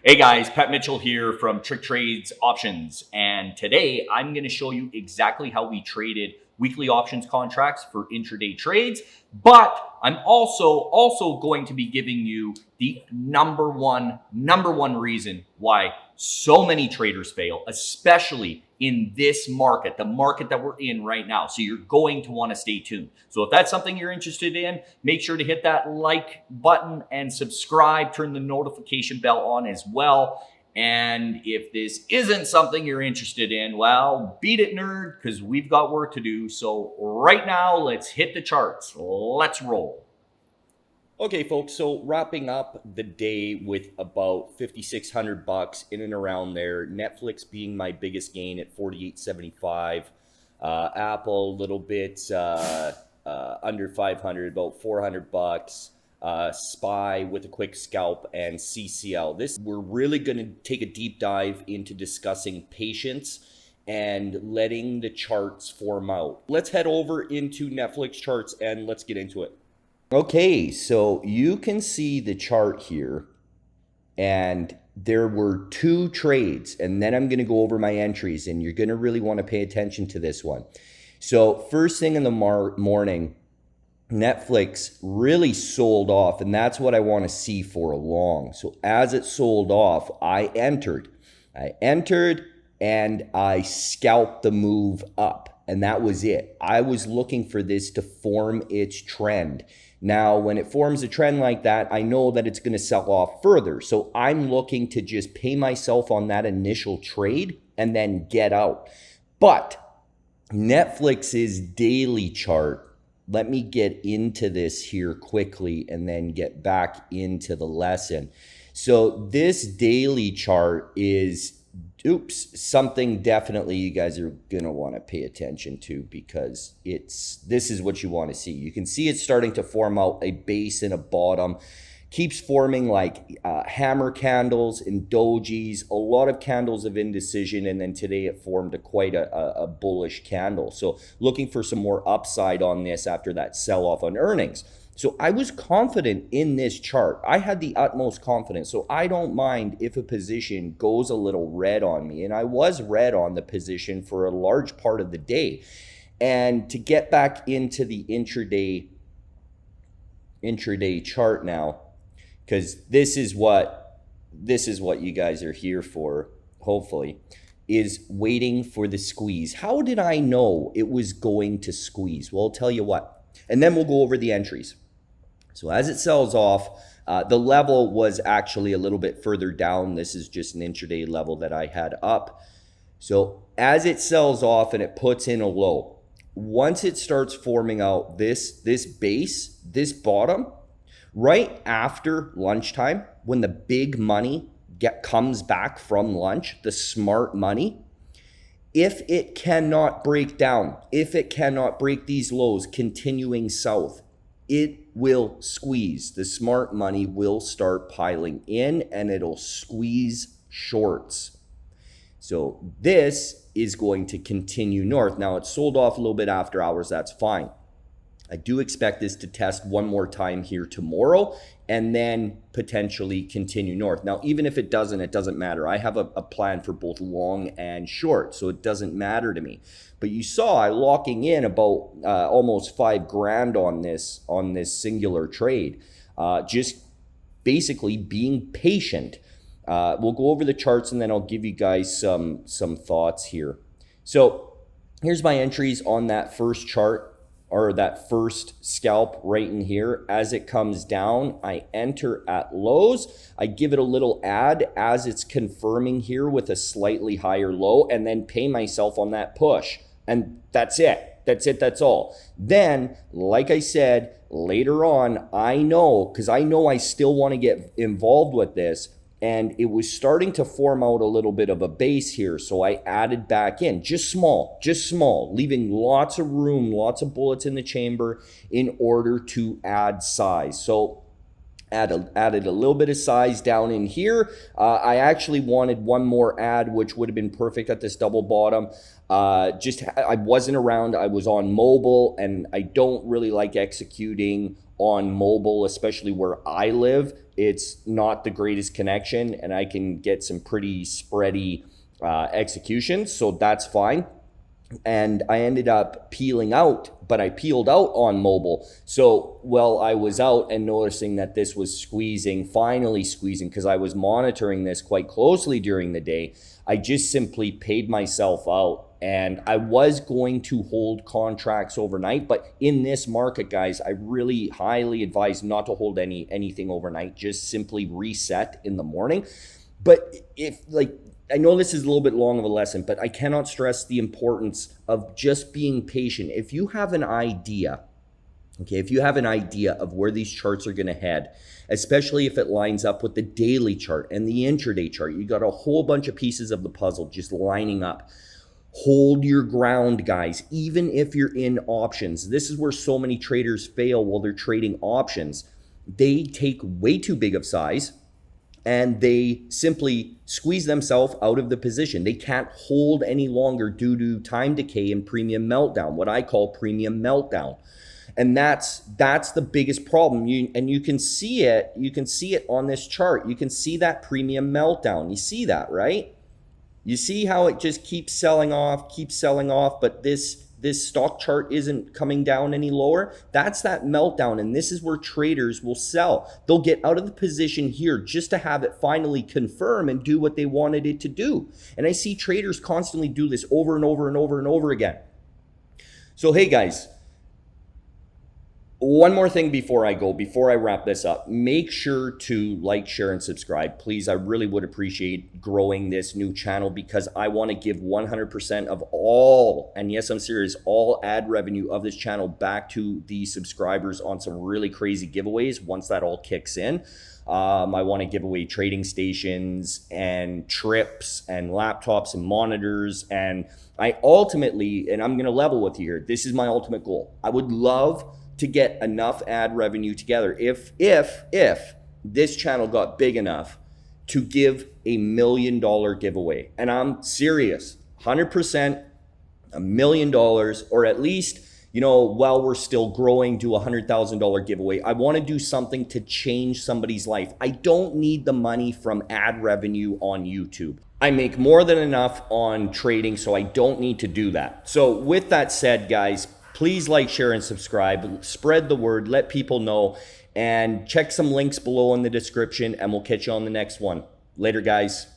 Hey guys, Pat Mitchell here from Tricktrades Options, and today I'm going to show you exactly how we traded weekly options contracts for intraday trades, but I'm also going to be giving you the number one reason why so many traders fail, especially in this market, the market that we're in right now. So you're going to want to stay tuned. So if that's something you're interested in, make sure to hit that like button and subscribe, turn the notification bell on as well. And if this isn't something you're interested in, well, beat it, nerd, because we've got work to do. So right now, let's hit the charts. Let's roll. Okay, folks, so wrapping up the day with about $5,600 in and around there. Netflix being my biggest gain at $48.75. Apple a little bit under 500, about $400. SPY with a quick scalp, and CCL. We're really going to take a deep dive into discussing patience and letting the charts form out. Let's head over into Netflix charts and let's get into it. Okay, so you can see the chart here, and there were two trades, and then I'm going to go over my entries, and you're going to really want to pay attention to this one. So first thing in the morning, Netflix really sold off, and that's what I want to see for a long. So as it sold off, I entered and I scalped the move up, and that was it. I was looking for this to form its trend. Now, when it forms a trend like that, I know that it's going to sell off further. So I'm looking to just pay myself on that initial trade and then get out. But Netflix's daily chart, let me get into this here quickly and then get back into the lesson. So this daily chart is, something definitely you guys are going to want to pay attention to, because this is what you want to see. You can see it's starting to form out a base and a bottom. Keeps forming like hammer candles and dojis, a lot of candles of indecision, and then today it formed quite a bullish candle. So looking for some more upside on this after that sell-off on earnings. So I was confident in this chart. I had the utmost confidence. So I don't mind if a position goes a little red on me. And I was red on the position for a large part of the day. And to get back into the intraday chart now, because this is what you guys are here for, hopefully, is waiting for the squeeze. How did I know it was going to squeeze? Well, I'll tell you what. And then we'll go over the entries. So as it sells off, the level was actually a little bit further down. This is just an intraday level that I had up. So as it sells off and it puts in a low, once it starts forming out this base, this bottom, right after lunchtime, when the big money comes back from lunch, the smart money, if it cannot break down, if it cannot break these lows continuing south, it will squeeze. The smart money will start piling in and it'll squeeze shorts. So this is going to continue north. Now it sold off a little bit after hours, that's fine. I do expect this to test one more time here tomorrow and then potentially continue north. Now, even if it doesn't matter. I have a plan for both long and short, so it doesn't matter to me. But you saw I locking in about almost $5,000 on this singular trade. Just basically being patient. We'll go over the charts and then I'll give you guys some thoughts here. So here's my entries on that first chart, or that first scalp right in here. As it comes down, I enter at lows. I give it a little add as it's confirming here with a slightly higher low, and then pay myself on that push. And that's it. That's all. Then, like I said, later on, I know, because I know I still want to get involved with this, and it was starting to form out a little bit of a base here. So I added back in, just small, leaving lots of room, lots of bullets in the chamber in order to add size. So added a little bit of size down in here. I actually wanted one more add, which would have been perfect at this double bottom. I wasn't around. I was on mobile, and I don't really like executing on mobile, especially where I live. It's not the greatest connection, and I can get some pretty spready executions, so that's fine. And I ended up peeling out, but I peeled out on mobile. So while I was out and noticing that this was squeezing, finally squeezing, because I was monitoring this quite closely during the day, I just simply paid myself out. And I was going to hold contracts overnight, but in this market, guys, I really highly advise not to hold anything overnight. Just simply reset in the morning. But if, like, I know this is a little bit long of a lesson, but I cannot stress the importance of just being patient. If you have an idea, okay, if you have an idea of where these charts are going to head, especially if it lines up with the daily chart and the intraday chart, you got a whole bunch of pieces of the puzzle just lining up. Hold your ground, guys, even if you're in options. This is where so many traders fail while they're trading options. They take way too big of size, and they simply squeeze themselves out of the position. They can't hold any longer due to time decay and premium meltdown, what I call premium meltdown. And that's the biggest problem. You can see it. You can see it on this chart. You can see that premium meltdown. You see that, right? You see how it just keeps selling off, but this stock chart isn't coming down any lower. That's that meltdown, and this is where traders will sell. They'll get out of the position here just to have it finally confirm and do what they wanted it to do. And I see traders constantly do this over and over and over and over again. So hey guys, one more thing before I wrap this up. Make sure to like, share, and subscribe. Please, I really would appreciate growing this new channel, because I want to give 100% of all, and yes, I'm serious, all ad revenue of this channel back to the subscribers on some really crazy giveaways once that all kicks in. I want to give away trading stations and trips and laptops and monitors. And I ultimately, and I'm going to level with you here, this is my ultimate goal. I would love to get enough ad revenue together, if this channel got big enough, to give $1 million giveaway. And I'm serious, 100%, $1 million, or at least, while we're still growing, do a $100,000 giveaway. I want to do something to change somebody's life. I don't need the money from ad revenue on YouTube. I make more than enough on trading, so I don't need to do that. So with that said, guys, please like, share, and subscribe. Spread the word. Let people know. And check some links below in the description, and we'll catch you on the next one. Later, guys.